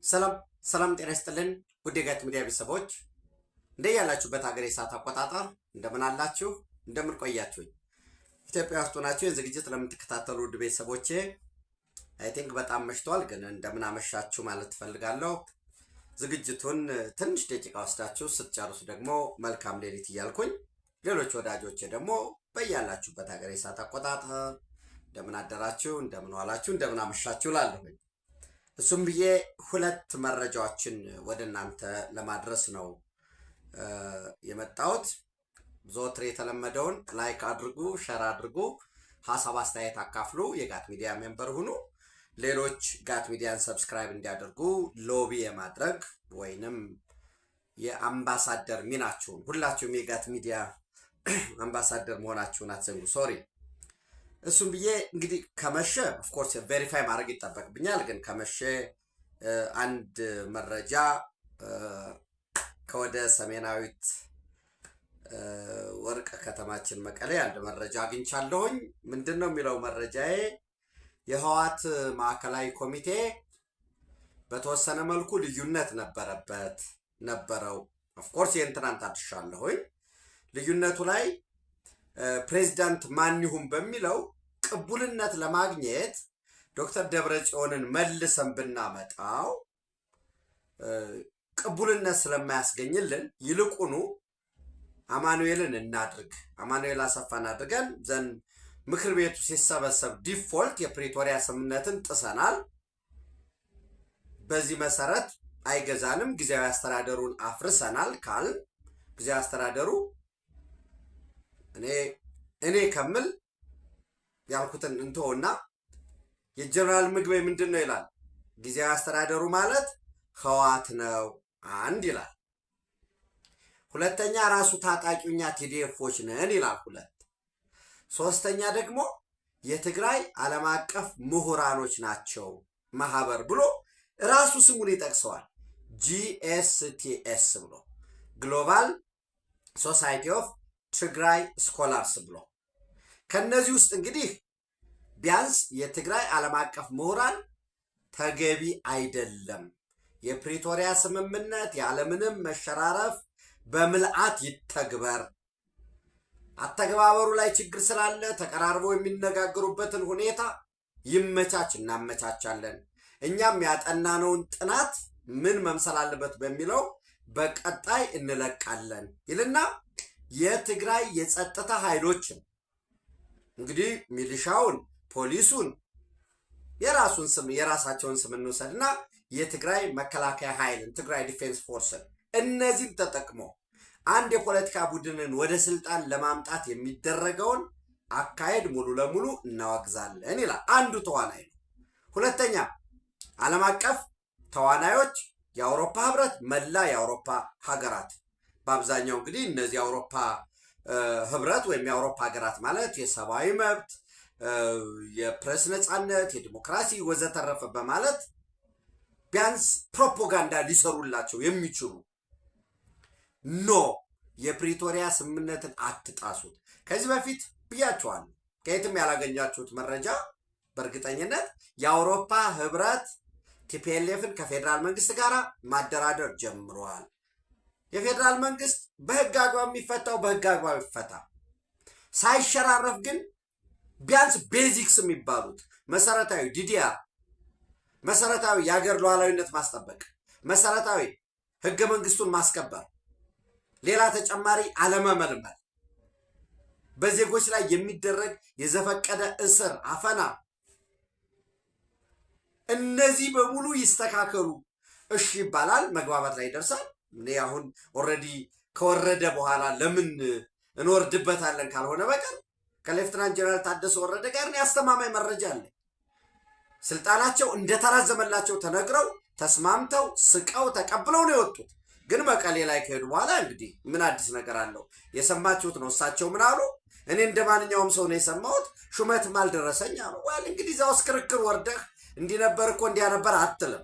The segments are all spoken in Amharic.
ሰላም ሰላም፣ ጤና ይስጥልን ውድ የጋት ሚዲያ ቤተሰቦች እንደያላችሁበት ሀገር የሰዓት አቆጣጠር እንደምን አላችሁ? እንደምን ቆያችሁኝ? ኢትዮጵያ ውስጥ ሆናችሁ የዝግጅት ለምትከታተሉ ውድ ቤተሰቦቼ አይ ቲንክ በጣም መሽቷል፣ ግን እንደምን አመሻችሁ ማለት ትፈልጋለሁ። ዝግጅቱን ትንሽ ደቂቃ ወስዳችሁ ስትጨርሱ ደግሞ መልካም ሌሊት እያልኩኝ ሌሎች ወዳጆቼ ደግሞ በያላችሁበት ሀገር የሰዓት አቆጣጠር እንደምን አደራችሁ፣ እንደምን ዋላችሁ፣ እንደምን አመሻችሁ ላለሁኝ እሱም ብዬ ሁለት መረጃዎችን ወደ እናንተ ለማድረስ ነው የመጣሁት። ዘወትር የተለመደውን ላይክ አድርጉ፣ ሸር አድርጉ፣ ሀሳብ አስተያየት አካፍሉ፣ የጋት ሚዲያ ሜምበር ሁኑ። ሌሎች ጋት ሚዲያን ሰብስክራይብ እንዲያደርጉ ሎቢ የማድረግ ወይንም የአምባሳደር ሚናችሁን ሁላችሁም የጋት ሚዲያ አምባሳደር መሆናችሁን አትዘንጉ። ሶሪ እሱም ብዬ እንግዲህ ከመሸ ኦፍኮርስ ቬሪፋይ ማድረግ ይጠበቅብኛል። ግን ከመሸ አንድ መረጃ ከወደ ሰሜናዊት ወርቅ ከተማችን መቀሌ አንድ መረጃ አግኝቻለሁኝ። ምንድን ነው የሚለው መረጃዬ? የህወሓት ማዕከላዊ ኮሚቴ በተወሰነ መልኩ ልዩነት ነበረው። ኦፍኮርስ የእንትናንት አድሻለሁኝ። ልዩነቱ ላይ ፕሬዚዳንት ማን ይሁን በሚለው ቅቡልነት ለማግኘት ዶክተር ደብረጽዮንን መልሰን ብናመጣው ቅቡልነት ስለማያስገኝልን ይልቁኑ አማኑኤልን እናድርግ፣ አማኑኤል አሰፋን አድርገን ዘንድ ምክር ቤቱ ሲሰበሰብ ዲፎልት የፕሪቶሪያ ስምምነትን ጥሰናል፣ በዚህ መሰረት አይገዛንም፣ ጊዜያዊ አስተዳደሩን አፍርሰናል ካል ጊዜያዊ አስተዳደሩ እኔ ከምል ያልኩትን እንተውና የጀነራል ምግበይ ምንድን ነው ይላል? ጊዜያዊ አስተዳደሩ ማለት ህወሓት ነው አንድ ይላል። ሁለተኛ ራሱ ታጣቂውኛ ቲዲኤፎች ነን ይላል ሁለት። ሶስተኛ ደግሞ የትግራይ ዓለም አቀፍ ምሁራኖች ናቸው ማህበር ብሎ ራሱ ስሙን ይጠቅሰዋል። GSTS ብሎ ግሎባል ሶሳይቲ ኦፍ ትግራይ ስኮላርስ ብሎ ከነዚህ ውስጥ እንግዲህ ቢያንስ የትግራይ ዓለም አቀፍ ምሁራን ተገቢ አይደለም፣ የፕሪቶሪያ ስምምነት ያለምንም መሸራረፍ በምልአት ይተግበር፣ አተገባበሩ ላይ ችግር ስላለ ተቀራርበው የሚነጋገሩበትን ሁኔታ ይመቻች፣ እናመቻቻለን፣ እኛም ያጠናነውን ጥናት ምን መምሰል አለበት በሚለው በቀጣይ እንለቃለን ይልና የትግራይ የጸጥታ ኃይሎችን እንግዲህ ሚሊሻውን፣ ፖሊሱን የራሱን ስም የራሳቸውን ስም እንውሰድና የትግራይ መከላከያ ኃይልን ትግራይ ዲፌንስ ፎርስን እነዚህን ተጠቅሞ አንድ የፖለቲካ ቡድንን ወደ ስልጣን ለማምጣት የሚደረገውን አካሄድ ሙሉ ለሙሉ እናወግዛለን ይላል። አንዱ ተዋናይ ነው። ሁለተኛ ዓለም አቀፍ ተዋናዮች የአውሮፓ ህብረት፣ መላ የአውሮፓ ሀገራት በአብዛኛው እንግዲህ እነዚህ የአውሮፓ ህብረት ወይም የአውሮፓ ሀገራት ማለት የሰብአዊ መብት፣ የፕሬስ ነፃነት፣ የዲሞክራሲ ወዘተረፈ በማለት ቢያንስ ፕሮፓጋንዳ ሊሰሩላቸው የሚችሉ ኖ የፕሪቶሪያ ስምምነትን አትጣሱት። ከዚህ በፊት ብያቸዋል። ከየትም ያላገኛችሁት መረጃ በእርግጠኝነት የአውሮፓ ህብረት ቲፒኤልኤፍን ከፌዴራል መንግስት ጋር ማደራደር ጀምረዋል። የፌዴራል መንግስት በህግ አግባብ የሚፈታው በህግ አግባብ ይፈታ፣ ሳይሸራረፍ ግን ቢያንስ ቤዚክስ የሚባሉት መሰረታዊ ዲዲአር፣ መሰረታዊ የሀገር ሉዓላዊነት ማስጠበቅ፣ መሰረታዊ ህገ መንግስቱን ማስከበር፣ ሌላ ተጨማሪ አለመመልመል፣ በዜጎች ላይ የሚደረግ የዘፈቀደ እስር፣ አፈና፣ እነዚህ በሙሉ ይስተካከሉ። እሺ ይባላል፣ መግባባት ላይ ይደርሳል። እኔ አሁን ኦልሬዲ ከወረደ በኋላ ለምን እንወርድበታለን ካልሆነ በቀር ከሌፍትናንት ጀነራል ታደሰ ወረደ ጋር ያስተማማኝ መረጃ አለ። ስልጣናቸው እንደተራዘመላቸው ተነግረው ተስማምተው ስቀው ተቀብለው ነው የወጡት። ግን መቀሌ ላይ ከሄዱ በኋላ እንግዲህ ምን አዲስ ነገር አለው? የሰማችሁት ነው። እሳቸው ምን አሉ? እኔ እንደ ማንኛውም ሰው ነው የሰማሁት፣ ሹመትም አልደረሰኝ አሉ። ዋል እንግዲህ እዛው ክርክር ወርደህ እንዲነበር እኮ እንዲያነበር አትልም።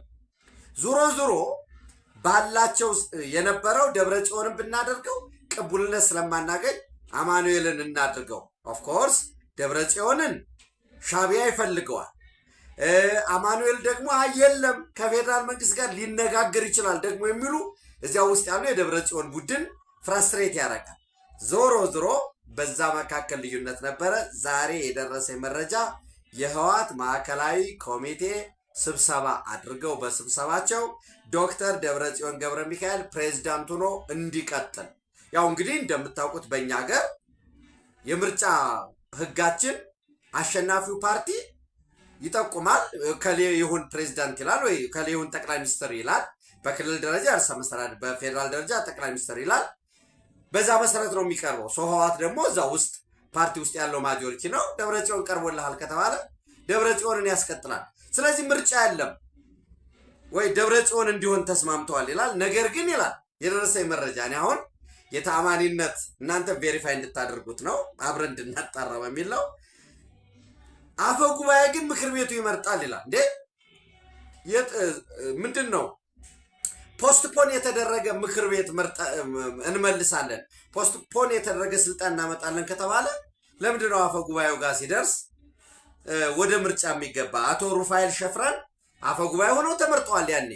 ዙሮ ባላቸው የነበረው ደብረጽዮንን ብናደርገው ቅቡልነት ስለማናገኝ አማኑኤልን እናድርገው። ኦፍኮርስ ደብረጽዮንን ሻዕቢያ ይፈልገዋል። አማኑኤል ደግሞ የለም ከፌዴራል መንግስት ጋር ሊነጋገር ይችላል ደግሞ የሚሉ እዚያ ውስጥ ያሉ የደብረ ጽዮን ቡድን ፍራስትሬት ያደርጋል። ዞሮ ዞሮ በዛ መካከል ልዩነት ነበረ። ዛሬ የደረሰ መረጃ የህወሓት ማዕከላዊ ኮሚቴ ስብሰባ አድርገው በስብሰባቸው ዶክተር ደብረጽዮን ገብረ ሚካኤል ፕሬዝዳንት ሆኖ እንዲቀጥል። ያው እንግዲህ እንደምታውቁት በእኛ ሀገር የምርጫ ህጋችን አሸናፊው ፓርቲ ይጠቁማል። ከሌ ይሁን ፕሬዝዳንት ይላል ወይ ከሌ ይሁን ጠቅላይ ሚኒስትር ይላል። በክልል ደረጃ ርዕሰ መስተዳድር፣ በፌዴራል ደረጃ ጠቅላይ ሚኒስትር ይላል። በዛ መሰረት ነው የሚቀርበው። ህወሓት ደግሞ እዛ ውስጥ ፓርቲ ውስጥ ያለው ማጆሪቲ ነው። ደብረጽዮን ቀርቦልሃል ከተባለ ደብረጽዮንን ያስቀጥላል። ስለዚህ ምርጫ የለም ወይ ደብረጽዮን እንዲሆን ተስማምተዋል ይላል። ነገር ግን ይላል የደረሰኝ መረጃ እኔ አሁን የተአማኒነት እናንተ ቬሪፋይ እንድታደርጉት ነው አብረን እንድናጣራ በሚል ነው። አፈ ጉባኤ ግን ምክር ቤቱ ይመርጣል ይላል። እንዴ ምንድን ነው? ፖስትፖን የተደረገ ምክር ቤት እንመልሳለን፣ ፖስትፖን የተደረገ ስልጣን እናመጣለን ከተባለ ለምንድን ነው አፈ ጉባኤው ጋር ሲደርስ ወደ ምርጫ የሚገባ? አቶ ሩፋኤል ሸፍራን አፈ ጉባኤ ሆነው ተመርጠዋል ያኔ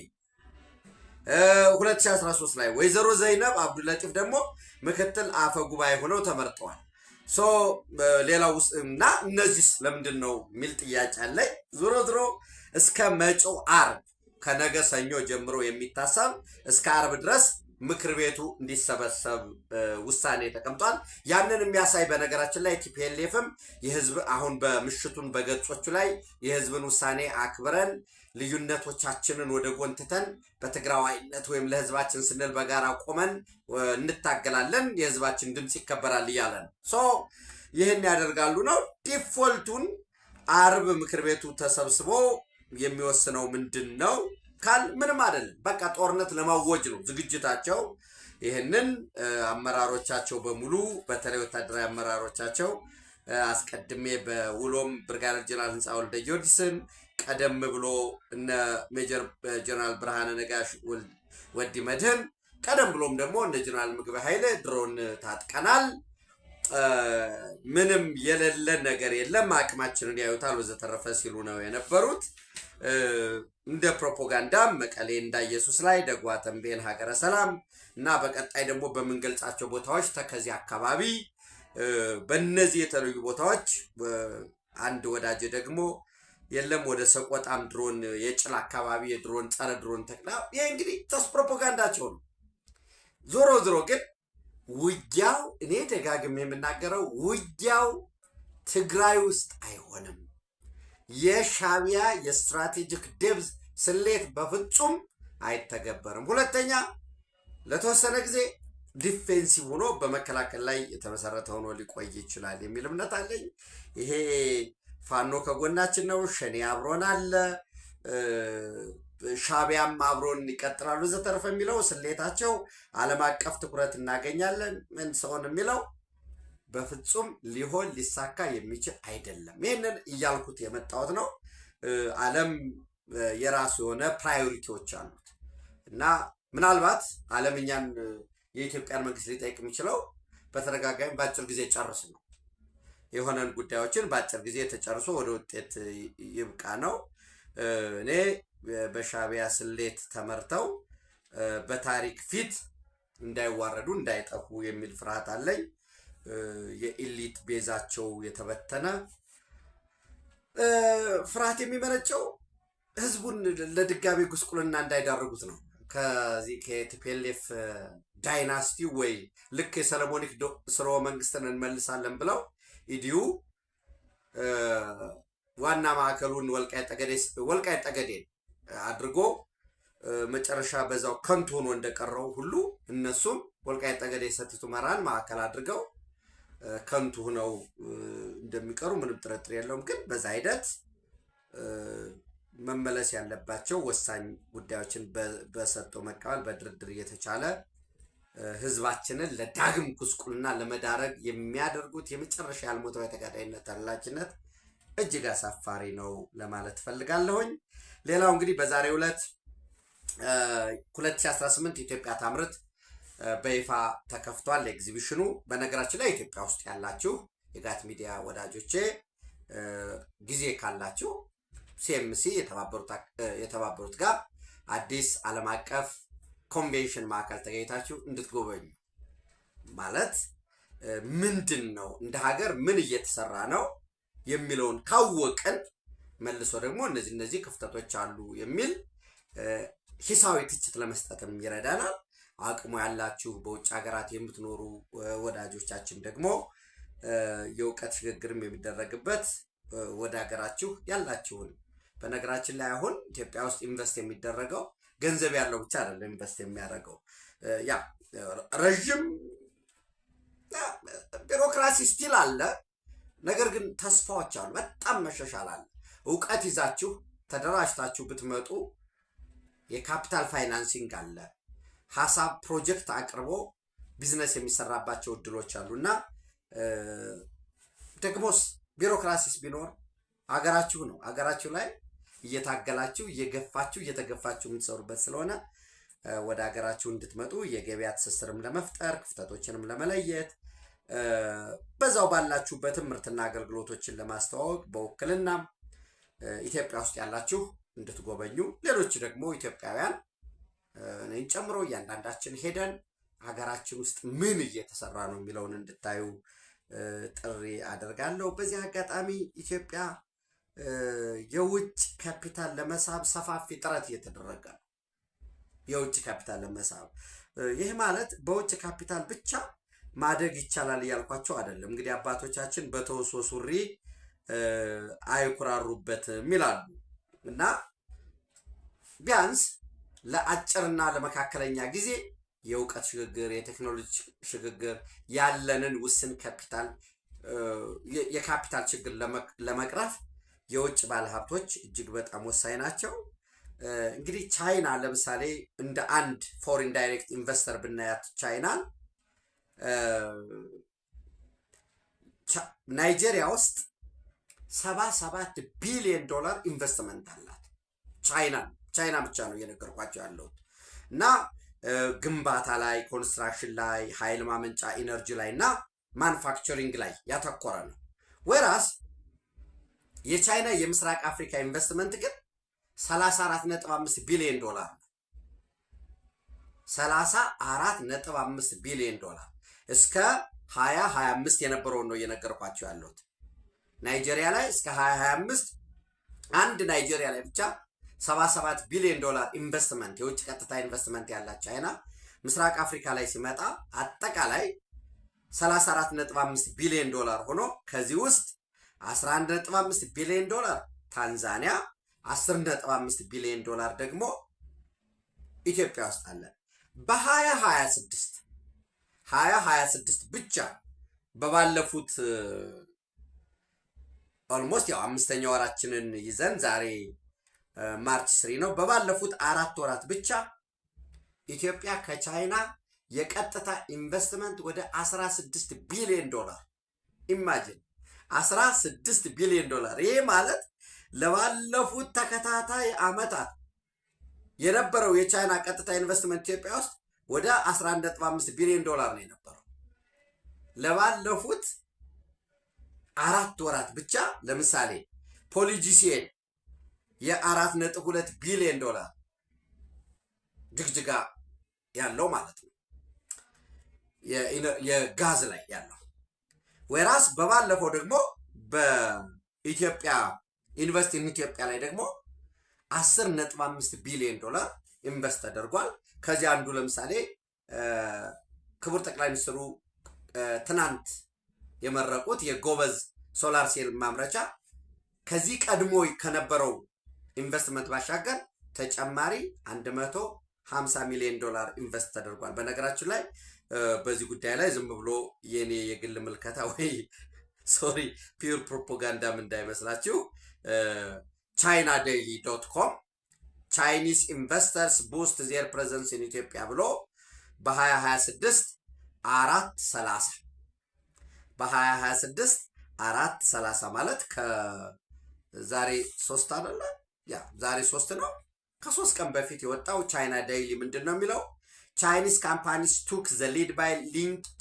2013 ላይ። ወይዘሮ ዘይነብ አብዱላጢፍ ደግሞ ምክትል አፈ ጉባኤ ሆነው ተመርጠዋል። ሌላው ውስጥ እና እነዚህ ለምንድን ነው የሚል ጥያቄ አለኝ። ዞሮ ዞሮ እስከ መጪው አርብ ከነገ ሰኞ ጀምሮ የሚታሰብ እስከ አርብ ድረስ ምክር ቤቱ እንዲሰበሰብ ውሳኔ ተቀምጧል። ያንን የሚያሳይ በነገራችን ላይ ቲፒኤልኤፍም የህዝብ አሁን በምሽቱን በገጾቹ ላይ የህዝብን ውሳኔ አክብረን ልዩነቶቻችንን ወደ ጎን ትተን በትግራዋይነት ወይም ለህዝባችን ስንል በጋራ ቆመን እንታገላለን፣ የህዝባችን ድምፅ ይከበራል እያለ ነው። ይህን ያደርጋሉ ነው። ዲፎልቱን አርብ ምክር ቤቱ ተሰብስቦ የሚወስነው ምንድን ነው ካል ምንም አይደለም። በቃ ጦርነት ለማወጅ ነው ዝግጅታቸው። ይህንን አመራሮቻቸው በሙሉ በተለይ ወታደራዊ አመራሮቻቸው አስቀድሜ በውሎም ብርጋዴር ጀነራል ህንፃ ወልደ ጊዮርጊስን ቀደም ብሎ እነ ሜጀር ጀነራል ብርሃነ ነጋሽ ወዲ መድህን ቀደም ብሎም ደግሞ እነ ጀነራል ምግበ ኃይለ ድሮን ታጥቀናል፣ ምንም የሌለ ነገር የለም፣ አቅማችንን ያዩታል ወዘተረፈ ሲሉ ነው የነበሩት። እንደ ፕሮፓጋንዳ መቀሌ እንዳ ኢየሱስ ላይ ደጓ ተንቤን ሀገረ ሰላም እና በቀጣይ ደግሞ በምንገልጻቸው ቦታዎች ተከዚ አካባቢ በእነዚህ የተለዩ ቦታዎች አንድ ወዳጅ ደግሞ የለም ወደ ሰቆጣም ድሮን የጭላ አካባቢ የድሮን ጸረ ድሮን ተክላ። ይሄ እንግዲህ ተስ ፕሮፓጋንዳቸው ነው። ዞሮ ዞሮ ግን ውጊያው እኔ ደጋግሜ የምናገረው ውጊያው ትግራይ ውስጥ አይሆንም። የሻቢያ የስትራቴጂክ ደብዝ ስሌት በፍጹም አይተገበርም። ሁለተኛ ለተወሰነ ጊዜ ዲፌንሲቭ ሆኖ በመከላከል ላይ የተመሰረተ ሆኖ ሊቆይ ይችላል የሚል እምነት አለኝ። ይሄ ፋኖ ከጎናችን ነው፣ ሸኔ አብሮን አለ፣ ሻቢያም አብሮን ይቀጥላሉ ዘተረፈ የሚለው ስሌታቸው ዓለም አቀፍ ትኩረት እናገኛለን ምን ሰውን የሚለው በፍጹም ሊሆን ሊሳካ የሚችል አይደለም። ይህንን እያልኩት የመጣሁት ነው። ዓለም የራሱ የሆነ ፕራዮሪቲዎች አሉት እና ምናልባት ዓለም እኛን የኢትዮጵያን መንግስት ሊጠይቅ የሚችለው በተደጋጋሚ በአጭር ጊዜ ጨርስ ነው። የሆነን ጉዳዮችን በአጭር ጊዜ ተጨርሶ ወደ ውጤት ይብቃ ነው። እኔ በሻቢያ ስሌት ተመርተው በታሪክ ፊት እንዳይዋረዱ እንዳይጠፉ የሚል ፍርሃት አለኝ። የኢሊት ቤዛቸው የተበተነ ፍርሃት የሚመነጨው ህዝቡን ለድጋሚ ጉስቁልና እንዳይዳርጉት ነው። ከዚህ ከቲፒኤልኤፍ ዳይናስቲ ወይ ልክ የሰለሞኒክ ስርወ መንግስትን እንመልሳለን ብለው ኢዲዩ ዋና ማዕከሉን ወልቃይት ጠገዴን አድርጎ መጨረሻ በዛው ከንቱ ሆኖ እንደቀረው ሁሉ እነሱም ወልቃይት ጠገዴ ሰቲት ሁመራን ማዕከል አድርገው ከንቱ ሆነው እንደሚቀሩ ምንም ጥርጥር የለውም። ግን በዛ ሂደት መመለስ ያለባቸው ወሳኝ ጉዳዮችን በሰጥቶ መቀበል በድርድር እየተቻለ ህዝባችንን ለዳግም ጉስቁልና ለመዳረግ የሚያደርጉት የመጨረሻ ያልሞተው የተጋዳይነት አላችነት እጅግ አሳፋሪ ነው ለማለት ፈልጋለሁኝ። ሌላው እንግዲህ በዛሬው ዕለት 2018 ኢትዮጵያ ታምርት በይፋ ተከፍቷል ኤግዚቢሽኑ። በነገራችን ላይ ኢትዮጵያ ውስጥ ያላችሁ የጋት ሚዲያ ወዳጆቼ ጊዜ ካላችሁ ሲኤምሲ የተባበሩት ጋር አዲስ ዓለም አቀፍ ኮንቬንሽን ማዕከል ተገኝታችሁ እንድትጎበኙ ማለት ምንድን ነው እንደ ሀገር ምን እየተሰራ ነው የሚለውን ካወቅን መልሶ ደግሞ እነዚህ ክፍተቶች አሉ የሚል ሂሳዊ ትችት ለመስጠትም ይረዳናል። አቅሙ ያላችሁ በውጭ ሀገራት የምትኖሩ ወዳጆቻችን ደግሞ የእውቀት ሽግግርም የሚደረግበት ወደ ሀገራችሁ ያላችሁን በነገራችን ላይ አሁን ኢትዮጵያ ውስጥ ኢንቨስት የሚደረገው ገንዘብ ያለው ብቻ አይደለም ኢንቨስት የሚያደርገው ያ ረጅም ቢሮክራሲ ስቲል አለ። ነገር ግን ተስፋዎች አሉ። በጣም መሻሻል አለ። እውቀት ይዛችሁ ተደራጅታችሁ ብትመጡ የካፒታል ፋይናንሲንግ አለ። ሀሳብ ፕሮጀክት አቅርቦ ቢዝነስ የሚሰራባቸው እድሎች አሉና ደግሞስ ቢሮክራሲስ ቢኖር አገራችሁ ነው። አገራችሁ ላይ እየታገላችሁ እየተገፋችሁ የምትሰሩበት ስለሆነ ወደ ሀገራችሁ እንድትመጡ የገበያ ትስስርም ለመፍጠር ክፍተቶችንም ለመለየት በዛው ባላችሁበትም ምርትና አገልግሎቶችን ለማስተዋወቅ በውክልና ኢትዮጵያ ውስጥ ያላችሁ እንድትጎበኙ ሌሎች ደግሞ ኢትዮጵያውያን እኔን ጨምሮ እያንዳንዳችን ሄደን ሀገራችን ውስጥ ምን እየተሰራ ነው የሚለውን እንድታዩ ጥሪ አደርጋለሁ። በዚህ አጋጣሚ ኢትዮጵያ የውጭ ካፒታል ለመሳብ ሰፋፊ ጥረት እየተደረገ ነው። የውጭ ካፒታል ለመሳብ ይህ ማለት በውጭ ካፒታል ብቻ ማደግ ይቻላል እያልኳቸው አይደለም። እንግዲህ አባቶቻችን በተወሶ ሱሪ አይኩራሩበትም ይላሉ እና ቢያንስ ለአጭርና ለመካከለኛ ጊዜ የእውቀት ሽግግር የቴክኖሎጂ ሽግግር ያለንን ውስን ካፒታል የካፒታል ችግር ለመቅረፍ የውጭ ባለሀብቶች እጅግ በጣም ወሳኝ ናቸው። እንግዲህ ቻይና ለምሳሌ እንደ አንድ ፎሪን ዳይሬክት ኢንቨስተር ብናያት ቻይናን ናይጄሪያ ውስጥ 77 ቢሊዮን ዶላር ኢንቨስትመንት አላት። ቻይና ብቻ ነው እየነገርኳቸው ያለሁት እና ግንባታ ላይ ኮንስትራክሽን ላይ ኃይል ማመንጫ ኢነርጂ ላይ እና ማኑፋክቸሪንግ ላይ ያተኮረ ነው። ወራስ የቻይና የምስራቅ አፍሪካ ኢንቨስትመንት ግን 34.5 ቢሊዮን ዶላር ነው። 34.5 ቢሊዮን ዶላር እስከ 2025 የነበረውን ነው እየነገርኳቸው ያለሁት። ናይጄሪያ ላይ እስከ 2025 አንድ ናይጄሪያ ላይ ብቻ 77 ቢሊዮን ዶላር ኢንቨስትመንት የውጭ ቀጥታ ኢንቨስትመንት ያላት ቻይና ምስራቅ አፍሪካ ላይ ሲመጣ አጠቃላይ 34.5 ቢሊዮን ዶላር ሆኖ ከዚህ ውስጥ 11.5 ቢሊዮን ዶላር ታንዛኒያ፣ 10.5 ቢሊዮን ዶላር ደግሞ ኢትዮጵያ ውስጥ አለ። በ2026 ብቻ በባለፉት ኦልሞስት ያው አምስተኛ ወራችንን ይዘን ዛሬ ማርች 3 ነው። በባለፉት 4 ወራት ብቻ ኢትዮጵያ ከቻይና የቀጥታ ኢንቨስትመንት ወደ 16 ቢሊዮን ዶላር ኢማጂን 16 ቢሊዮን ዶላር። ይሄ ማለት ለባለፉት ተከታታይ ዓመታት የነበረው የቻይና ቀጥታ ኢንቨስትመንት ኢትዮጵያ ውስጥ ወደ 11.5 ቢሊዮን ዶላር ነው የነበረው። ለባለፉት 4 ወራት ብቻ ለምሳሌ ፖሊጂሲኤል የ4.2 ቢሊዮን ዶላር ጅግጅጋ ያለው ማለት ነው የጋዝ ላይ ያለው። ወራስ በባለፈው ደግሞ በኢትዮጵያ ኢንቨስት ኢትዮጵያ ላይ ደግሞ 10.5 ቢሊዮን ዶላር ኢንቨስት ተደርጓል። ከዚህ አንዱ ለምሳሌ ክቡር ጠቅላይ ሚኒስትሩ ትናንት የመረቁት የጎበዝ ሶላር ሴል ማምረቻ ከዚህ ቀድሞ ከነበረው ኢንቨስትመንት ባሻገር ተጨማሪ 150 ሚሊዮን ዶላር ኢንቨስት ተደርጓል። በነገራችን ላይ በዚህ ጉዳይ ላይ ዝም ብሎ የኔ የግል ምልከታ ወይ ፒውር ፕሮፓጋንዳም እንዳይመስላችሁ chinaDaily.com ቻይኒስ ኢንቨስተርስ ቡስት ዜር ፕሬዘንስ ኢን ኢትዮጵያ ብሎ በ2026 430 ማለት ከዛሬ 3 አይደለ? ያ ዛሬ 3 ነው። ከ3 ቀን በፊት የወጣው ቻይና ዴይሊ ምንድን ነው የሚለው? ቻይኒስ ካምፓኒስ ቱክ ዘ ሊድ ባይ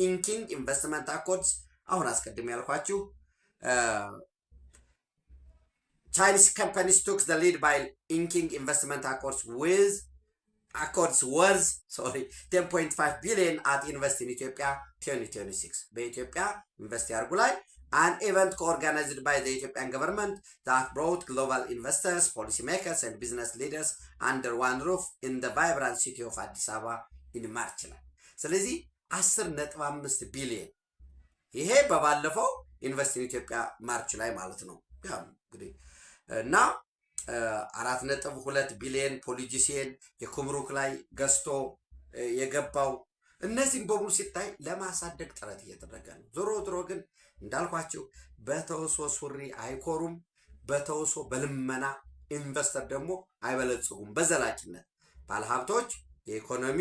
ኢንኪንግ ኢንቨስትመንት አኮርድስ። አሁን አስቀድሜ ያልኳችሁ Chinese companies took the lead by inking investment accords worth 10.5 billion at Invest in Ethiopia 2026. በኢትዮጵያ ኢንቨስት ያርጉ ላይ an event organized by the Ethiopian government that brought global investors, policymakers, and business leaders under one roof in the vibrant city of Addis Ababa in March. ስለዚህ 10.5 ቢሊዮን ይሄ በባለፈው ኢንቨስት ኢን ኢትዮጵያ ማርች ላይ ማለት ነው። ያ እንግዲህ እና 4.2 ቢሊዮን ፖሊጂሲየን የኩምሩክ ላይ ገዝቶ የገባው እነዚህን በሙሉ ሲታይ ለማሳደግ ጥረት እየተደረገ ነው። ዞሮ ግን እንዳልኳችሁ በተውሶ ሱሪ አይኮሩም፣ በተውሶ በልመና ኢንቨስተር ደግሞ አይበለጽጉም። በዘላቂነት ባለሀብቶች የኢኮኖሚ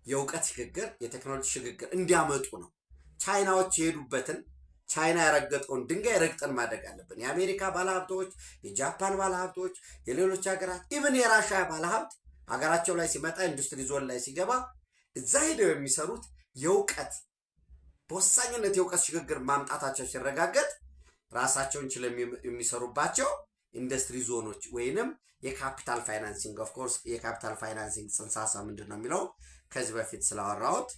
የእውቀት ሽግግር የቴክኖሎጂ ሽግግር እንዲያመጡ ነው። ቻይናዎች የሄዱበትን ቻይና ያረገጠውን ድንጋይ ረግጠን ማደግ አለብን። የአሜሪካ ባለሀብቶች፣ የጃፓን ባለሀብቶች፣ የሌሎች ሀገራት ኢቭን የራሻ ባለሀብት ሀገራቸው ላይ ሲመጣ ኢንዱስትሪ ዞን ላይ ሲገባ እዛ ሄደው የሚሰሩት የእውቀት በወሳኝነት የእውቀት ሽግግር ማምጣታቸው ሲረጋገጥ ራሳቸውን ችለው የሚሰሩባቸው ኢንዱስትሪ ዞኖች ወይንም የካፒታል ፋይናንሲንግ ኦፍ ኮርስ የካፒታል ፋይናንሲንግ ጽንሰ ሀሳብ ምንድን ነው የሚለው ከዚህ በፊት ስላወራሁት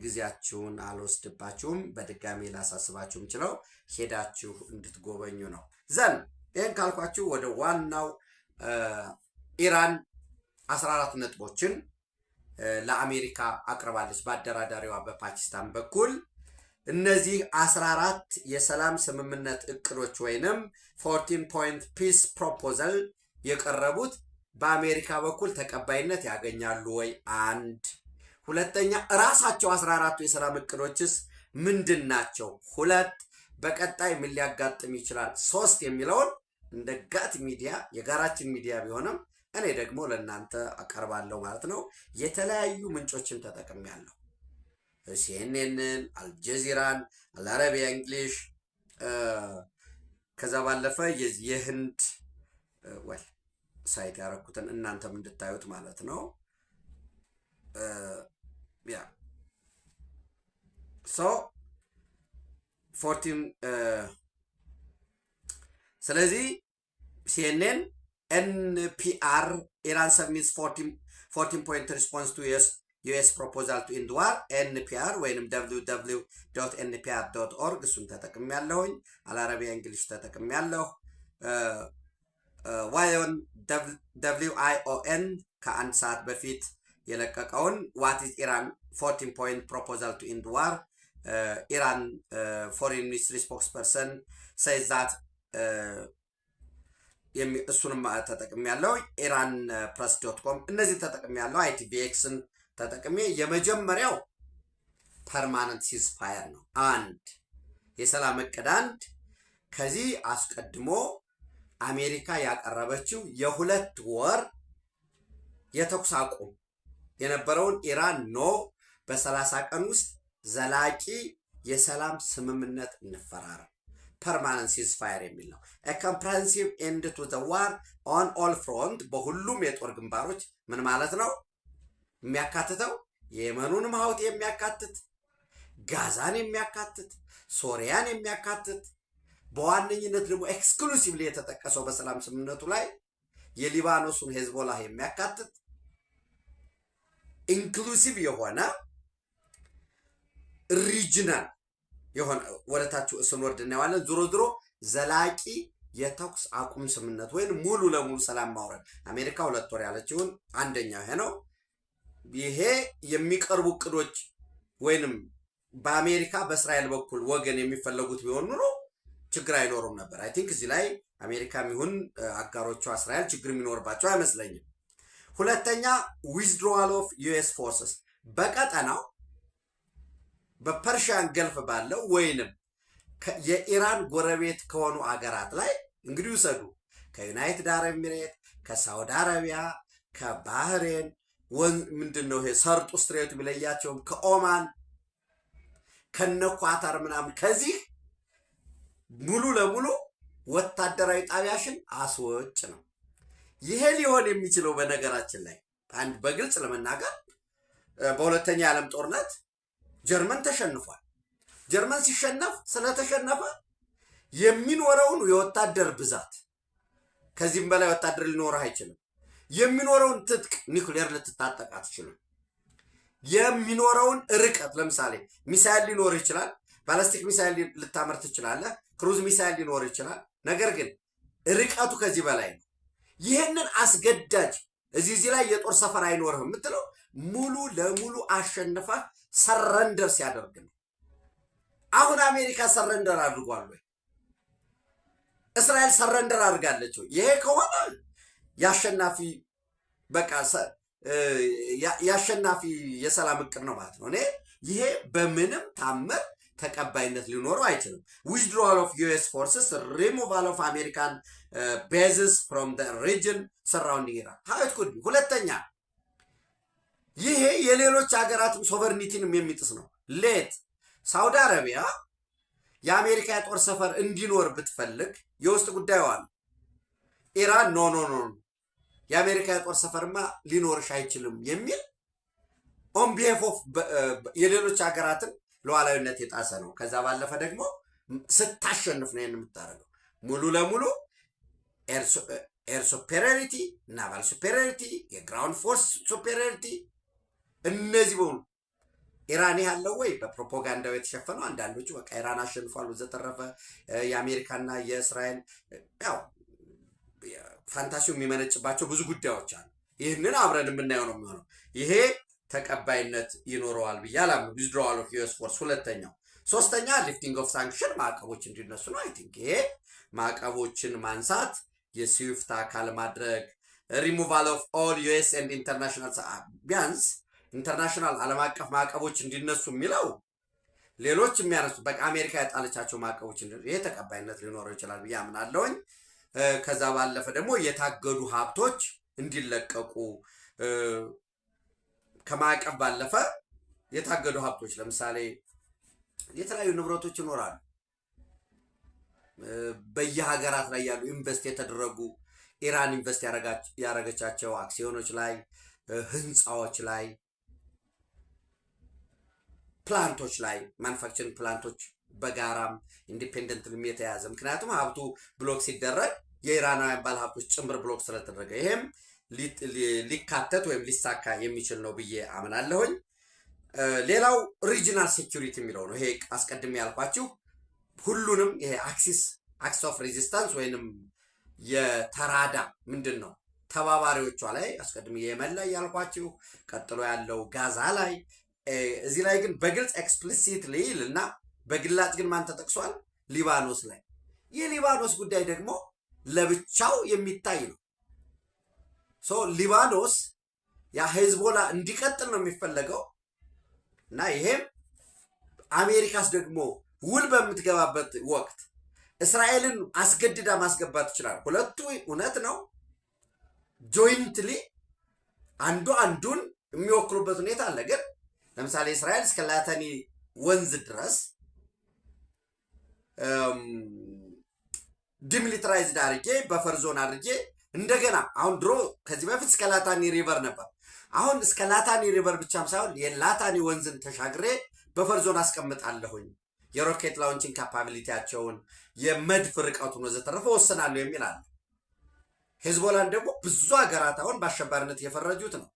ጊዜያችሁን አልወስድባችሁም። በድጋሚ ላሳስባችሁም ችለው ሄዳችሁ እንድትጎበኙ ነው። ዘን ይህን ካልኳችሁ ወደ ዋናው ኢራን 14 ነጥቦችን ለአሜሪካ አቅርባለች በአደራዳሪዋ በፓኪስታን በኩል። እነዚህ 14 የሰላም ስምምነት እቅዶች ወይንም 14 ፖይንት ፒስ ፕሮፖዛል የቀረቡት በአሜሪካ በኩል ተቀባይነት ያገኛሉ ወይ? አንድ ሁለተኛ ራሳቸው 14ቱ የሰላም እቅዶችስ ምንድን ናቸው? ሁለት በቀጣይ ምን ሊያጋጥም ይችላል? ሶስት የሚለውን እንደ ጋት ሚዲያ የጋራችን ሚዲያ ቢሆንም እኔ ደግሞ ለእናንተ አቀርባለሁ ማለት ነው። የተለያዩ ምንጮችን ተጠቅሜያለሁ። ሲኤንኤንን፣ አልጀዚራን፣ አልአረቢያ እንግሊሽ ከዛ ባለፈ የህንድ ሳይት ያረኩትን እናንተም እንድታዩት ማለት ነው። ያ ሶ 14 ስለዚህ ሲኤንኤን NPR Iran submits 14 point response to US proposal to end war NPR ወይንም www.npr.org እሱን ተጠቅሜያለሁኝ። አልአረቢያ እንግሊሽ ተጠቅሜያለሁ። WION ከአንድ ሰዓት በፊት የለቀቀውን what is Iran 14 point proposal to end war Iran foreign ministry spokesperson says that እሱንም ተጠቅሜያለሁ። ኢራን ፕሬስ.com እነዚህ ተጠቅሜያለሁ። ITVXን ተጠቅሜ የመጀመሪያው ፐርማነንት ሲዝፋየር ነው። አንድ የሰላም እቅድ አንድ ከዚህ አስቀድሞ አሜሪካ ያቀረበችው የ2 ወር የተኩስ አቁም የነበረውን ኢራን በ30 ቀን ውስጥ ዘላቂ የሰላም ስምምነት እንፈራረም permanent ceasefire የሚል ነው። a comprehensive end to the war on all front በሁሉም የጦር ግንባሮች ምን ማለት ነው የሚያካትተው የየመኑንም ሀውቲ የሚያካትት ጋዛን የሚያካትት ሶሪያን የሚያካትት በዋነኝነት ደግሞ ኤክስክሉሲቭሊ የተጠቀሰው በሰላም ስምምነቱ ላይ የሊባኖስን ሄዝቦላህ የሚያካትት ኢንክሉሲቭ የሆነ ሪጅናል የሆነ ወለታችሁ ስንወርድ እናያለን። ዞሮ ዘላቂ የተኩስ አቁም ስምምነት ወይም ሙሉ ለሙሉ ሰላም ማውረድ አሜሪካ 2 ወር ያለችውን አንደኛው ይሄ ነው። ይሄ የሚቀርቡ እቅዶች ወይንም በአሜሪካ በእስራኤል በኩል ወገን የሚፈለጉት ቢሆን ኑሮ ችግር አይኖርም ነበር። አይ ቲንክ እዚህ ላይ አሜሪካም ይሁን አጋሮቿ እስራኤል ችግር የሚኖርባቸው አይመስለኝም። ሁለተኛ ዊዝድሮዋል ኦፍ ዩኤስ ፎርስስ በቀጠናው በፐርሺያን ገልፍ ባለው ወይንም የኢራን ጎረቤት ከሆኑ አገራት ላይ እንግዲህ ውሰዱ ከዩናይትድ አረብ ኤሚሬት፣ ከሳውዲ አረቢያ፣ ከባህሬን ምንድነው ይሄ ሰርጡ ስትሬት የሚለያቸው ከኦማን ከነኳታር ምናምን ከዚህ ሙሉ ለሙሉ ወታደራዊ ጣቢያሽን አስወጭ ነው። ይሄ ሊሆን የሚችለው በነገራችን ላይ አንድ በግልጽ ለመናገር በሁለተኛ የዓለም ጦርነት ጀርመን ተሸንፏል። ጀርመን ሲሸነፍ ስለተሸነፈ የሚኖረውን የወታደር ብዛት ከዚህም በላይ ወታደር ሊኖርህ አይችልም። የሚኖረውን ትጥቅ ኒውክሌር ልትታጠቅ አትችልም። የሚኖረውን ርቀት ለምሳሌ ሚሳይል ሊኖር ይችላል። ባላስቲክ ሚሳይል ልታመርት ትችላለህ። ክሩዝ ሚሳይል ሊኖር ይችላል። ነገር ግን ርቀቱ ከዚህ በላይ ነው። ይህንን አስገዳጅ እዚህ ላይ የጦር ሰፈር አይኖርህም የምትለው ሙሉ ለሙሉ አሸንፈህ ሰረንደር ሲያደርግ ነው። አሁን አሜሪካ ሰረንደር አድርጓል ወይ? እስራኤል ሰረንደር አድርጋለች ወይ? ይሄ ከሆነ የአሸናፊ በቃ የአሸናፊ የሰላም እቅድ ነው ማለት ነው። እኔ ይሄ በምንም ታምር ተቀባይነት ሊኖረው አይችልም። ዊዝድሮዋል ኦፍ ዩኤስ ፎርስስ ሪሙቫል ኦፍ አሜሪካን ቤዝስ ፍሮም ዘ ሪጅን ሰራውንዲንግ ኢራን ሀይት ኩድ። ሁለተኛ ይሄ የሌሎች ሀገራትም ሶቨርኒቲንም የሚጥስ ነው። ሌት ሳውዲ አረቢያ የአሜሪካ የጦር ሰፈር እንዲኖር ብትፈልግ የውስጥ ጉዳዩ አለ። ኢራን ኖ ኖ ኖ የአሜሪካ የጦር ሰፈርማ ሊኖርሽ አይችልም የሚል ኦን ቢሄፍ ኦፍ የሌሎች ሀገራትን ሉዓላዊነት የጣሰ ነው። ከዛ ባለፈ ደግሞ ስታሸንፍ ነው የምታደርገው። ሙሉ ለሙሉ ኤር ሱፔሪዮሪቲ፣ ናቫል ሱፔሪዮሪቲ፣ የግራውንድ ፎርስ ሱፔሪዮሪቲ እነዚህ በሙሉ ኢራን ያለው ወይ በፕሮፓጋንዳው የተሸፈነው አንዳንዶቹ በቃ ኢራን አሸንፏል ወዘተረፈ የአሜሪካና የእስራኤል ያው ፋንታሲው የሚመነጭባቸው ብዙ ጉዳዮች አሉ። ይህንን አብረን የምናየው ነው የሚሆነው። ይሄ ተቀባይነት ይኖረዋል ብዬ አላምንም። ዊዝድሮዋል ኦፍ ዩኤስ ፎርስ ሁለተኛው። ሶስተኛ ሊፍቲንግ ኦፍ ሳንክሽን ማዕቀቦች እንዲነሱ ነው። አይ ቲንክ ይሄ ማዕቀቦችን ማንሳት የስዊፍት አካል ማድረግ ሪሙቫል ኦፍ ኦል ዩኤስ ኤንድ ኢንተርናሽናል ቢያንስ ኢንተርናሽናል ዓለም አቀፍ ማዕቀቦች እንዲነሱ የሚለው ሌሎች የሚያነሱ በቃ አሜሪካ የጣለቻቸው ማዕቀቦች ይሄ ተቀባይነት ሊኖረው ይችላል ብዬ አምናለሁኝ። ከዛ ባለፈ ደግሞ የታገዱ ሀብቶች እንዲለቀቁ ከማዕቀብ ባለፈ የታገዱ ሀብቶች ለምሳሌ የተለያዩ ንብረቶች ይኖራሉ። በየሀገራት ላይ ያሉ ኢንቨስት የተደረጉ ኢራን ኢንቨስት ያረገቻቸው አክሲዮኖች ላይ፣ ህንፃዎች ላይ፣ ፕላንቶች ላይ ማኑፋክቸሪንግ ፕላንቶች በጋራም ኢንዲፔንደንትም የተያዘ ምክንያቱም ሀብቱ ብሎክ ሲደረግ የኢራናውያን ባለ ሀብቶች ጭምር ብሎክ ስለተደረገ ይሄም ሊካተት ወይም ሊሳካ የሚችል ነው ብዬ አምናለሁኝ። ሌላው ሪጂናል ሴኩሪቲ የሚለው ነው። ይሄ አስቀድሜ ያልኳችሁ ሁሉንም ይሄ አክሲስ ኦፍ ሬዚስታንስ ወይንም የተራዳ ምንድን ነው ተባባሪዎቿ ላይ አስቀድሜ የመን ላይ ያልኳችሁ፣ ቀጥሎ ያለው ጋዛ ላይ፣ እዚህ ላይ ግን በግልጽ ኤክስፕሊሲትሊ እና በግላጭ ግን ማን ተጠቅሷል? ሊባኖስ ላይ። የሊባኖስ ጉዳይ ደግሞ ለብቻው የሚታይ ነው። ሊባኖስ ያ ሄዝቦላ እንዲቀጥል ነው የሚፈለገው እና ይሄም አሜሪካስ ደግሞ ውል በምትገባበት ወቅት እስራኤልን አስገድዳ ማስገባት ይችላል። ሁለቱ እውነት ነው። ጆይንትሊ አንዱ አንዱን የሚወክሉበት ሁኔታ አለ። ግን ለምሳሌ እስራኤል እስከ ላታኒ ወንዝ ድረስ ዲሚሊታራይዝድ አድርጌ በፈር ዞን አድርጌ እንደገና አሁን ድሮ ከዚህ በፊት እስከ ላታኒ ሪቨር ነበር። አሁን እስከ ላታኒ ሪቨር ብቻም ሳይሆን የላታኒ ወንዝን ተሻግሬ በፈር ዞን አስቀምጣለሁኝ። የሮኬት ላውንቺንግ ካፓቢሊቲያቸውን የመድፍ ርቀቱን ወዘተረፈ ወስናለሁ የሚል አለ። ሄዝቦላን ደግሞ ብዙ ሀገራት አሁን በአሸባሪነት የፈረጁት ነው።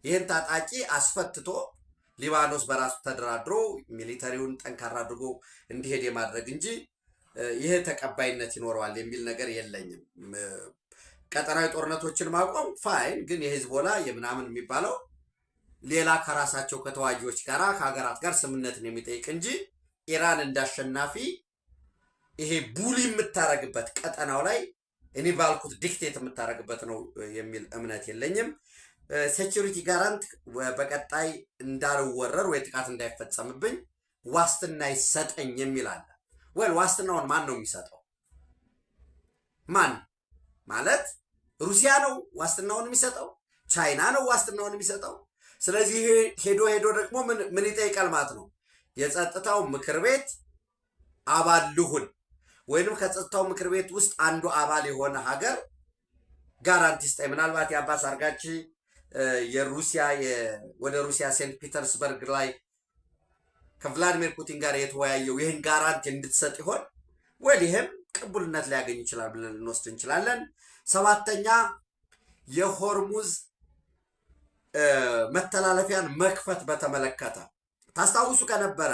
ይህን ታጣቂ አስፈትቶ ሊባኖስ በራሱ ተደራድሮ ሚሊተሪውን ጠንካራ አድርጎ እንዲሄድ የማድረግ እንጂ ይሄ ተቀባይነት ይኖረዋል የሚል ነገር የለኝም። ቀጠናዊ ጦርነቶችን ማቆም ፋይን፣ ግን የሄዝቦላ የምናምን የሚባለው ሌላ ከራሳቸው ከተዋጊዎች ጋር ከሀገራት ጋር ስምምነትን የሚጠይቅ እንጂ ኢራን እንዳሸናፊ ይሄ ቡሊ የምታረግበት ቀጠናው ላይ እኔ ባልኩት ዲክቴት የምታረግበት ነው የሚል እምነት የለኝም። ሴኩሪቲ ጋራንት በቀጣይ እንዳልወረር ወይ ጥቃት እንዳይፈጸምብኝ ዋስትና ይሰጠኝ የሚል አለ። ወል ዋስትናውን ማን ነው የሚሰጠው? ማን ማለት ሩሲያ ነው ዋስትናውን የሚሰጠው? ቻይና ነው ዋስትናውን የሚሰጠው? ስለዚህ ሄዶ ደግሞ ምን ይጠይቃል ማለት ነው? የጸጥታው ምክር ቤት አባል ልሁን ወይንም ከጸጥታው ምክር ቤት ውስጥ አንዱ አባል የሆነ ሀገር ጋራንቲ ስጠኝ። ምናልባት የአባስ አርጋቺ የሩሲያ ወደ ሩሲያ ሴንት ፒተርስበርግ ላይ ከቭላዲሚር ፑቲን ጋር የተወያየው ይህን ጋራንቲ እንድትሰጥ ይሆን ወይ? ይህም ቅቡልነት ሊያገኝ ይችላል ብለን ልንወስድ እንችላለን። ሰባተኛ የሆርሙዝ መተላለፊያን መክፈት በተመለከተ ታስታውሱ ከነበረ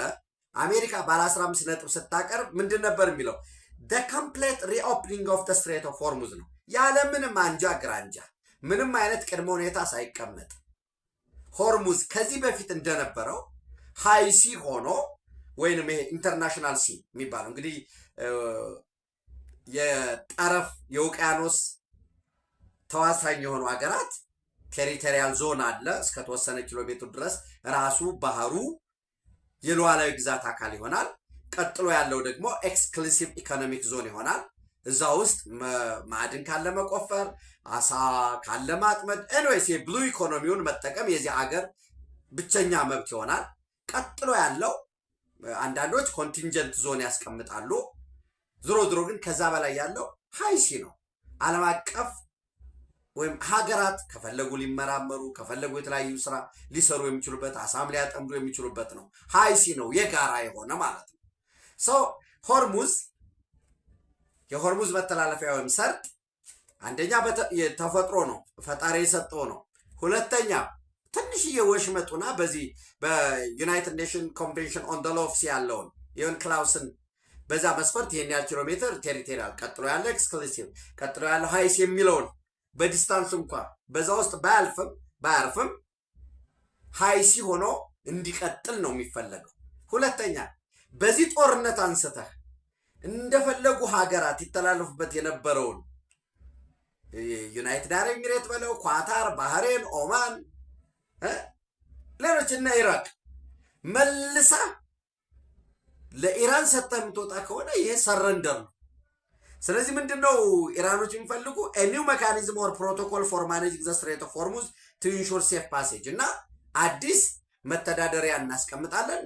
አሜሪካ ባለ 15 ነጥብ ስታቀርብ ምንድን ነበር የሚለው? the complete reopening of the Strait of Hormuz ነው። ያለምንም አንጃ ግራንጃ ምንም አይነት ቅድመ ሁኔታ ሳይቀመጥ ሆርሙዝ ከዚህ በፊት እንደነበረው ሃይ ሲ ሆኖ ወይንም ይሄ ኢንተርናሽናል ሲ የሚባለው እንግዲህ የጠረፍ የውቅያኖስ ተዋሳኝ የሆኑ ሀገራት ቴሪቶሪያል ዞን አለ። እስከ ተወሰነ ኪሎ ሜትር ድረስ ራሱ ባህሩ የሉዓላዊ ግዛት አካል ይሆናል። ቀጥሎ ያለው ደግሞ ኤክስክሉሲቭ ኢኮኖሚክ ዞን ይሆናል። እዛ ውስጥ ማዕድን ካለ መቆፈር፣ አሳ ካለ ማጥመድ፣ ኤኒዌይስ የብሉ ኢኮኖሚውን መጠቀም የዚህ ሀገር ብቸኛ መብት ይሆናል። ቀጥሎ ያለው አንዳንዶች ኮንቲንጀንት ዞን ያስቀምጣሉ። ዝሮ ዝሮ ግን ከዛ በላይ ያለው ሃይሲ ነው። ዓለም አቀፍ ወይም ሀገራት ከፈለጉ ሊመራመሩ ከፈለጉ የተለያዩ ስራ ሊሰሩ የሚችሉበት አሳም ሊያጠምዱ የሚችሉበት ነው። ሃይሲ ነው የጋራ የሆነ ማለት ነው። ሰው ሆርሙዝ የሆርሙዝ መተላለፊያ ወይም ሰርጥ አንደኛ ተፈጥሮ ነው፣ ፈጣሪ የሰጠው ነው። ሁለተኛ ትንሽዬ ወሽመጡና በዚህ በዩናይትድ ኔሽን ኮንቬንሽን ኦን ዘ ሎው ኦፍ ሲ ያለውን ኢቨን ክላውስን በዛ መስፈርት ይሄን ያህል ኪሎ ሜትር ቴሪቶሪያል፣ ቀጥሎ ያለ ኤክስክሉሲቭ፣ ቀጥሎ ያለው ሃይሲ የሚለውን በዲስታንስ እንኳን በዛ ውስጥ ባያርፍም ሃይሲ ሆኖ እንዲቀጥል ነው የሚፈለገው። ሁለተኛ በዚህ ጦርነት አንስተህ እንደፈለጉ ሀገራት ይተላለፉበት የነበረውን ዩናይትድ አረብ ኤሚሬት በለው ኳታር፣ ባህሬን፣ ኦማን፣ ሌሎች እና ኢራቅ መልሳ ለኢራን ሰጥተህ የምትወጣ ከሆነ ይሄ ሰረንደር ነው። ስለዚህ ምንድነው ኢራኖች የሚፈልጉ ኒው ሜካኒዝም ኦር ፕሮቶኮል ፎር ማኔጂንግ ዘ ስትሬት ኦፍ ሆርሙዝ ቱ ኢንሹር ሴፍ ፓሴጅ እና አዲስ መተዳደሪያ እናስቀምጣለን።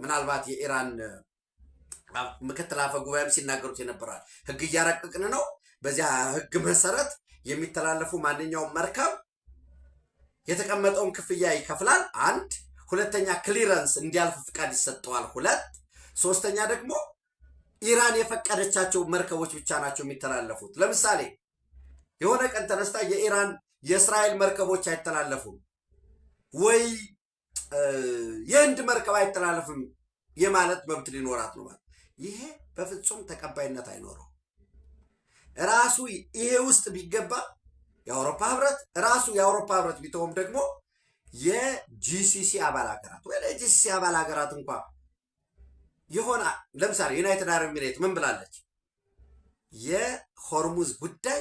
ምናልባት የኢራን ምክትል አፈ ጉባኤም ሲናገሩት የነበራል ህግ እያረቀቅን ነው። በዚያ ህግ መሰረት የሚተላለፉ ማንኛውም መርከብ የተቀመጠውን ክፍያ ይከፍላል። አንድ ሁለተኛ ክሊረንስ እንዲያልፍ ፍቃድ ይሰጠዋል። ሁለት ሶስተኛ ደግሞ ኢራን የፈቀደቻቸው መርከቦች ብቻ ናቸው የሚተላለፉት። ለምሳሌ የሆነ ቀን ተነስታ የኢራን የእስራኤል መርከቦች አይተላለፉም ወይ የህንድ መርከብ አይተላለፍም የማለት መብት ሊኖራት ነው ማለት ይሄ በፍጹም ተቀባይነት አይኖረው። ራሱ ይሄ ውስጥ ቢገባ የአውሮፓ ህብረት ራሱ የአውሮፓ ህብረት ቢተውም ደግሞ የጂሲሲ አባል ሀገራት ወይ የጂሲሲ አባል ሀገራት እንኳን የሆነ ለምሳሌ ዩናይትድ አረብ ኤሚሬት ምን ብላለች? የሆርሙዝ ጉዳይ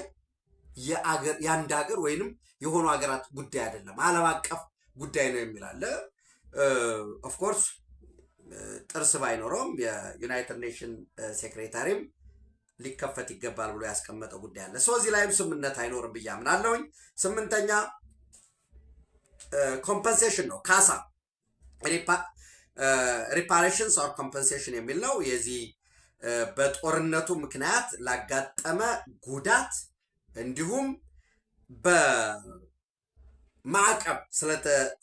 የአንድ ሀገር ወይንም የሆኑ ሀገራት ጉዳይ አይደለም፣ ዓለም አቀፍ ጉዳይ ነው የሚላለ። ኦፍ ኮርስ ጥርስ ባይኖረውም የዩናይትድ ኔሽን ሴክሬታሪም ሊከፈት ይገባል ብሎ ያስቀመጠው ጉዳይ አለ። እዚህ ላይም ስምምነት አይኖርም ብዬ አምናለሁኝ። ስምንተኛ ኮምፐንሴሽን ነው፣ ካሳ ሪፓሬሽንስ ኦር ኮምፐንሴሽን የሚል ነው። የዚህ በጦርነቱ ምክንያት ላጋጠመ ጉዳት እንዲሁም በማዕቀብ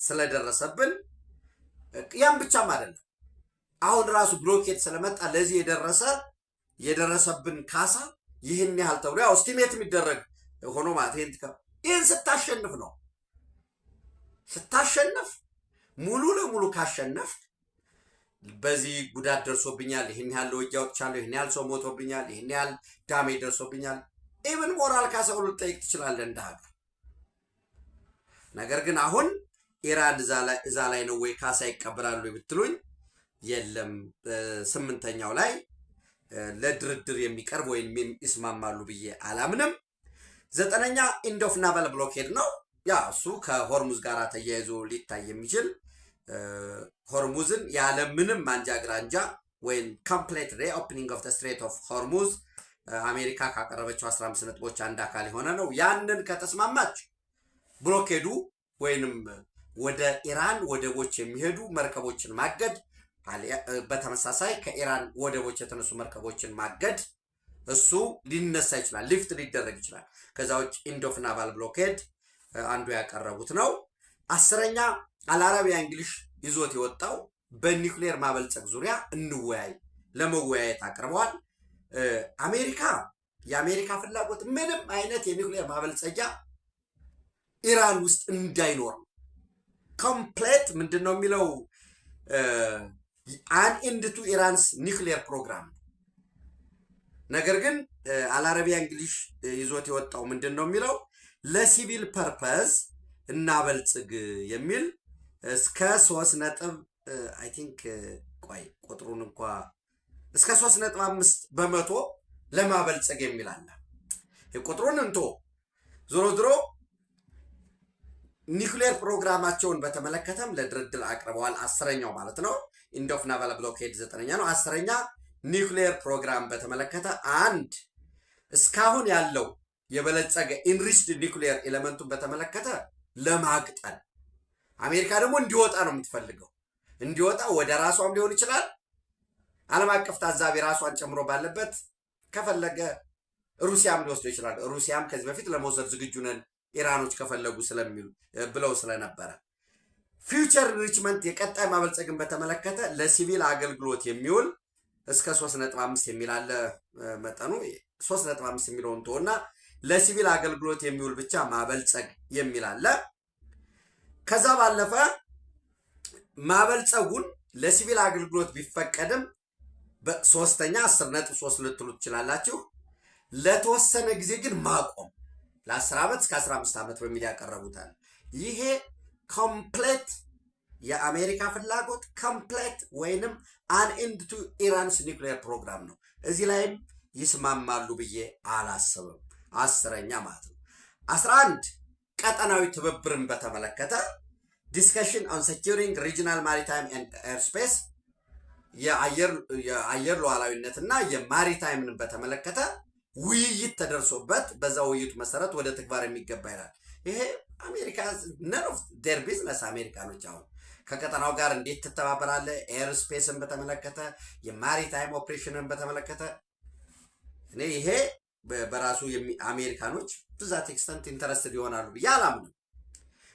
ስለደረሰብን ያም ብቻም አይደለም። አሁን ራሱ ብሎኬት ስለመጣ ለዚህ የደረሰብን ካሳ ይህን ያህል ተብሎ ያው ስቲሜት የሚደረግ ሆኖ ማለት ይህን ስታሸንፍ ነው። ስታሸንፍ ሙሉ ለሙሉ ካሸነፍ በዚህ ጉዳት ደርሶብኛል፣ ይህን ያህል ለውጊያ ወጥቻለሁ፣ ይህን ያህል ሰው ሞቶብኛል፣ ይህን ያህል ዳሜጅ ደርሶብኛል፣ ኢቭን ሞራል ካሳ ሁሉ ልጠይቅ ትችላለህ እንደ ሀገር። ነገር ግን አሁን ኢራን እዛ ላይ ነው ወይ ካሳ ይቀበላሉ ብትሉኝ የለም። ስምንተኛው ላይ ለድርድር የሚቀርብ ወይም ይስማማሉ ብዬ አላምንም። ዘጠነኛ ኢንድ ኦፍ ናቫል ብሎኬድ ነው። ያ እሱ ከሆርሙዝ ጋር ተያይዞ ሊታይ የሚችል ሆርሙዝን ያለ ምንም ማንጃ ግራንጃ ወይም ኮምፕሌት ሪኦፕኒንግ ኦፍ ስትሬት ኦፍ ሆርሙዝ አሜሪካ ካቀረበችው 15 ነጥቦች አንድ አካል የሆነ ነው። ያንን ከተስማማች ብሎኬዱ ወይንም ወደ ኢራን ወደቦች የሚሄዱ መርከቦችን ማገድ፣ በተመሳሳይ ከኢራን ወደቦች የተነሱ መርከቦችን ማገድ እሱ ሊነሳ ይችላል፣ ሊፍት ሊደረግ ይችላል። ከዛ ውጭ ኢንድ ኦፍ ናቫል ብሎኬድ አንዱ ያቀረቡት ነው። አስረኛ አልአረቢያ እንግሊሽ ይዞት የወጣው በኒውክሌር ማበልጸግ ዙሪያ እንወያይ ለመወያየት አቅርበዋል። አሜሪካ የአሜሪካ ፍላጎት ምንም አይነት የኒውክሌር ማበልጸጊያ ኢራን ውስጥ እንዳይኖር ነው። ኮምፕሌት ምንድን ነው የሚለው አን ኤንድ ቱ ኢራንስ ኒውክሌር ፕሮግራም። ነገር ግን አልአረቢያ እንግሊሽ ይዞት የወጣው ምንድን ነው የሚለው ለሲቪል ፐርፐዝ እናበልጽግ የሚል እስከ 3 ነጥብ አይ ቲንክ ቆይ ቁጥሩን እንኳ እስከ 3.5 በመቶ ለማበልጸግ የሚል አለ። ቁጥሩን እንቶ ዞሮ ኒውክሌር ፕሮግራማቸውን በተመለከተም ለድርድር አቅርበዋል። 10ኛው ማለት ነው ኢንድ ኦፍ ናቫል ብሎኬድ 9ኛ ነው። 10ኛ ኒውክሌር ፕሮግራም በተመለከተ አንድ እስካሁን ያለው የበለጸገ ኢንሪችድ ኒውክሌር ኤሌመንቱን በተመለከተ ለማቅጠል አሜሪካ ደግሞ እንዲወጣ ነው የምትፈልገው። እንዲወጣ ወደ ራሷም ሊሆን ይችላል ዓለም አቀፍ ታዛቢ ራሷን ጨምሮ ባለበት ከፈለገ ሩሲያም ሊወስደው ይችላል። ሩሲያም ከዚህ በፊት ለመውሰድ ዝግጁ ነን ኢራኖች ከፈለጉ ስለሚሉ ብለው ስለነበረ ፊውቸር ኢንሪችመንት የቀጣይ ማበልጸግን በተመለከተ ለሲቪል አገልግሎት የሚውል እስከ 3.5 የሚል አለ። መጠኑ 3.5 የሚለውን ተወና ለሲቪል አገልግሎት የሚውል ብቻ ማበልጸግ የሚል አለ። ከዛ ባለፈ ማበልጸጉን ለሲቪል አገልግሎት ቢፈቀድም በሶስተኛ 10.3 ልትሉ ትችላላችሁ። ለተወሰነ ጊዜ ግን ማቆም ለ10 ዓመት እስከ 15 ዓመት በሚል ያቀረቡታል። ይሄ ኮምፕሌት የአሜሪካ ፍላጎት ኮምፕሌት ወይንም አን ኤንድ ቱ ኢራንስ ኒውክሌር ፕሮግራም ነው። እዚህ ላይም ይስማማሉ ብዬ አላስብም። 10ኛ ማለት ነው። 11 ቀጠናዊ ትብብርን በተመለከተ ዲስከሽን ኦን ሴኪሪንግ ሪጂናል ማሪታይም ኤንድ ኤርስፔስ የአየር ሉዓላዊነትና የማሪታይምን በተመለከተ ውይይት ተደርሶበት በዛ ውይይቱ መሰረት ወደ ተግባር የሚገባ ይላል። ይሄ አሜሪካ ነን ኦፍ ዴር ቢዝነስ አሜሪካኖች አሁን ከቀጠናው ጋር እንዴት ትተባበራለ? ኤርስፔስን በተመለከተ የማሪታይም ኦፕሬሽንን በተመለከተ እኔ ይሄ በራሱ አሜሪካኖች ብዛት ኤክስተንት ኢንተረስትድ ይሆናሉ ብዬ አላምንም።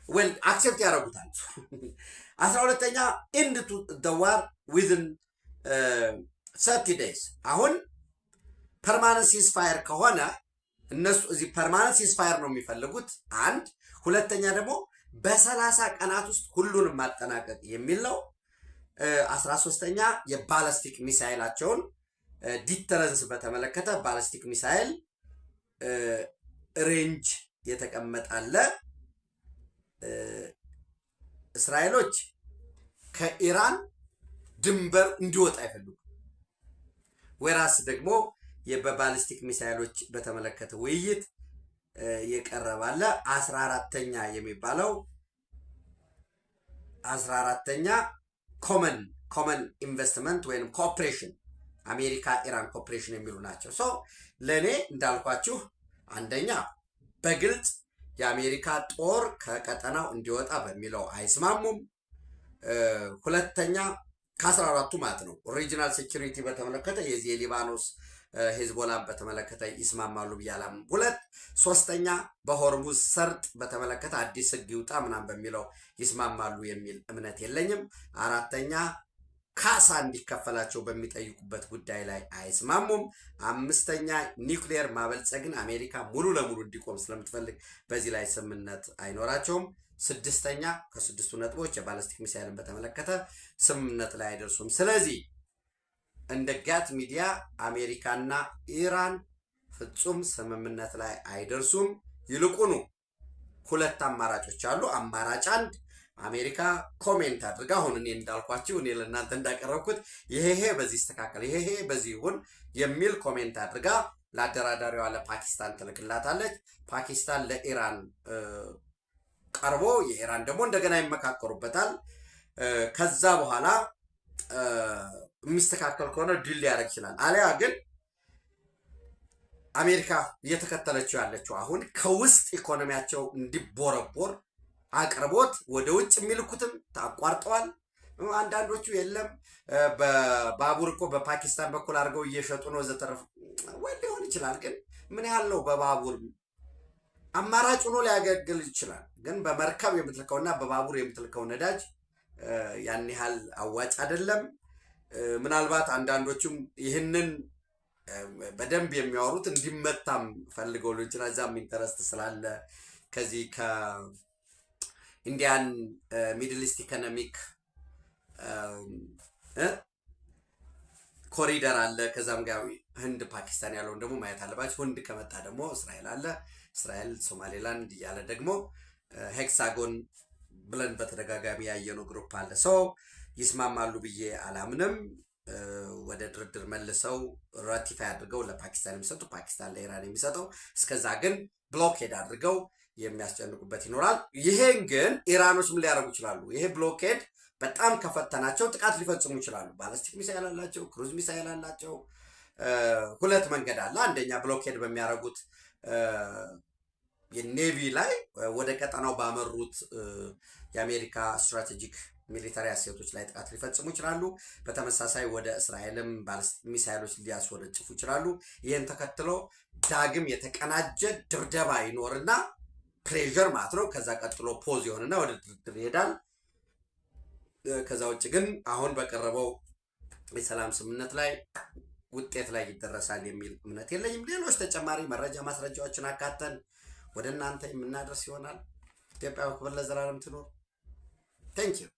ዌል አክሴፕት ያደርጉታል። 12ኛ ኢንድ ቱ ዘ ዋር ዊዝን 30 ዴይስ። አሁን ፐርማነንት ሲስፋየር ከሆነ እነሱ እዚህ ፐርማነንት ሲስፋየር ነው የሚፈልጉት አንድ። ሁለተኛ ደግሞ በ30 ቀናት ውስጥ ሁሉንም ማጠናቀቅ የሚል ነው። 13ኛ የባላስቲክ ሚሳይላቸውን ዲተረንስ በተመለከተ ባላስቲክ ሚሳይል ሬንጅ የተቀመጣለ። እስራኤሎች ከኢራን ድንበር እንዲወጣ አይፈልጉም። ወራስ ደግሞ በባሊስቲክ ሚሳይሎች በተመለከተ ውይይት የቀረባለ 14ኛ የሚባለው 14ኛ ኮመን ኢንቨስትመንት ወይም ኮኦፕሬሽን አሜሪካ ኢራን ኮኦፕሬሽን የሚሉ ናቸው። ሶ ለእኔ እንዳልኳችሁ አንደኛ በግልጽ የአሜሪካ ጦር ከቀጠናው እንዲወጣ በሚለው አይስማሙም። ሁለተኛ ከ14ቱ ማለት ነው ኦሪጂናል ሴኩሪቲ በተመለከተ የዚህ የሊባኖስ ሄዝቦላን በተመለከተ ይስማማሉ ብያላም። ሶስተኛ በሆርሙዝ ሰርጥ በተመለከተ አዲስ ህግ ይውጣ ምናምን በሚለው ይስማማሉ የሚል እምነት የለኝም። አራተኛ ካሳ እንዲከፈላቸው በሚጠይቁበት ጉዳይ ላይ አይስማሙም። አምስተኛ ኒውክሌር ማበልጸግን አሜሪካ ሙሉ ለሙሉ እንዲቆም ስለምትፈልግ በዚህ ላይ ስምምነት አይኖራቸውም። ስድስተኛ ከስድስቱ ነጥቦች የባላስቲክ ሚሳይልን በተመለከተ ስምምነት ላይ አይደርሱም። ስለዚህ እንደ ጋት ሚዲያ አሜሪካና ኢራን ፍጹም ስምምነት ላይ አይደርሱም። ይልቁኑ ሁለት አማራጮች አሉ። አማራጭ አንድ አሜሪካ ኮሜንት አድርጋ አሁን እኔ እንዳልኳችሁ እኔ ለእናንተ እንዳቀረብኩት ይሄ በዚህ ይስተካከል ይሄ በዚህ ይሁን የሚል ኮሜንት አድርጋ ለአደራዳሪዋ ለፓኪስታን ትልክላታለች። ፓኪስታን ለኢራን ቀርቦ የኢራን ደግሞ እንደገና ይመካከሩበታል። ከዛ በኋላ የሚስተካከል ከሆነ ድል ሊያደርግ ይችላል። አሊያ ግን አሜሪካ እየተከተለችው ያለችው አሁን ከውስጥ ኢኮኖሚያቸው እንዲቦረቦር አቅርቦት ወደ ውጭ የሚልኩትም ታቋርጠዋል። አንዳንዶቹ የለም በባቡር እኮ በፓኪስታን በኩል አድርገው እየሸጡ ነው ዘተረፈ ወይ ሊሆን ይችላል። ግን ምን ያህል ነው በባቡር አማራጭ ሆኖ ሊያገለግል ይችላል። ግን በመርከብ የምትልከውና በባቡር የምትልከው ነዳጅ ያን ያህል አዋጭ አይደለም። ምናልባት አንዳንዶቹም ይህንን በደንብ የሚያወሩት እንዲመታም ፈልገው ሊሆን ይችላል። እዛም ኢንተረስት ስላለ ከዚህ ከኢንዲያን ሚድል ኢስት ኢኮኖሚክ ኮሪደር አለ። ከዛም ጋር ህንድ ፓኪስታን ያለውን ደግሞ ማየት አለባቸው። ህንድ ከመጣ ደግሞ እስራኤል አለ። እስራኤል ሶማሌላንድ እያለ ደግሞ ሄክሳጎን ብለን በተደጋጋሚ ያየነው ግሩፕ አለ። ሰው ይስማማሉ ብዬ አላምንም። ወደ ድርድር መልሰው ራቲፋይ አድርገው ለፓኪስታን የሚሰጡ ፓኪስታን ለኢራን የሚሰጠው እስከዛ ግን ብሎኬድ አድርገው የሚያስጨንቁበት ይኖራል። ይሄን ግን ኢራኖች ምን ሊያደርጉ ይችላሉ? ይሄ ብሎኬድ በጣም ከፈተናቸው ጥቃት ሊፈጽሙ ይችላሉ። ባላስቲክ ሚሳይል አላቸው፣ ክሩዝ ሚሳይል አላቸው። ሁለት መንገድ አለ። አንደኛ ብሎኬድ በሚያደርጉት የኔቪ ላይ ወደ ቀጠናው ባመሩት የአሜሪካ ስትራቴጂክ ሚሊታሪ አሴቶች ላይ ጥቃት ሊፈጽሙ ይችላሉ። በተመሳሳይ ወደ እስራኤልም ባላስቲክ ሚሳይሎች ሊያስወነጭፉ ይችላሉ። ይህን ተከትሎ ዳግም የተቀናጀ ድብደባ ይኖርና ፕሬዠር ማለት ነው። ከዛ ቀጥሎ ፖዝ ይሆንና ወደ ድርድር ይሄዳል። ከዛ ውጭ ግን አሁን በቀረበው የሰላም ስምምነት ላይ ውጤት ላይ ይደረሳል የሚል እምነት የለኝም። ሌሎች ተጨማሪ መረጃ ማስረጃዎችን አካተን ወደ እናንተ የምናደርስ ይሆናል። ኢትዮጵያ በክብር ለዘላለም ትኖር። ቴንኪው